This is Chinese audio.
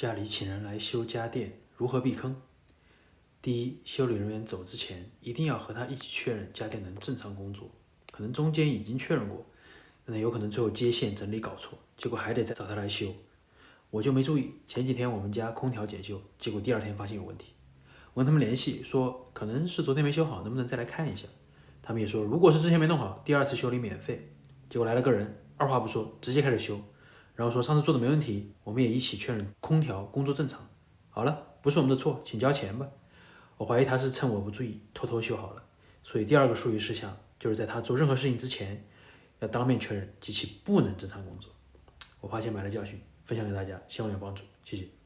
家里请人来修家电，如何避坑？第一，修理人员走之前，一定要和他一起确认家电能正常工作。可能中间已经确认过，但有可能最后接线整理搞错，结果还得再找他来修。我就没注意，前几天我们家空调检修，结果第2天发现有问题。我跟他们联系说，可能是昨天没修好，能不能再来看一下？他们也说，如果是之前没弄好，第2次修理免费。结果来了个人，二话不说，直接开始修，然后说上次做的没问题，我们也一起确认空调工作正常。好了，不是我们的错，请交钱吧。我怀疑他是趁我不注意偷偷修好了，所以第2个注意事项就是在他做任何事情之前，要当面确认机器不能正常工作。我花钱买了教训，分享给大家，希望有帮助，谢谢。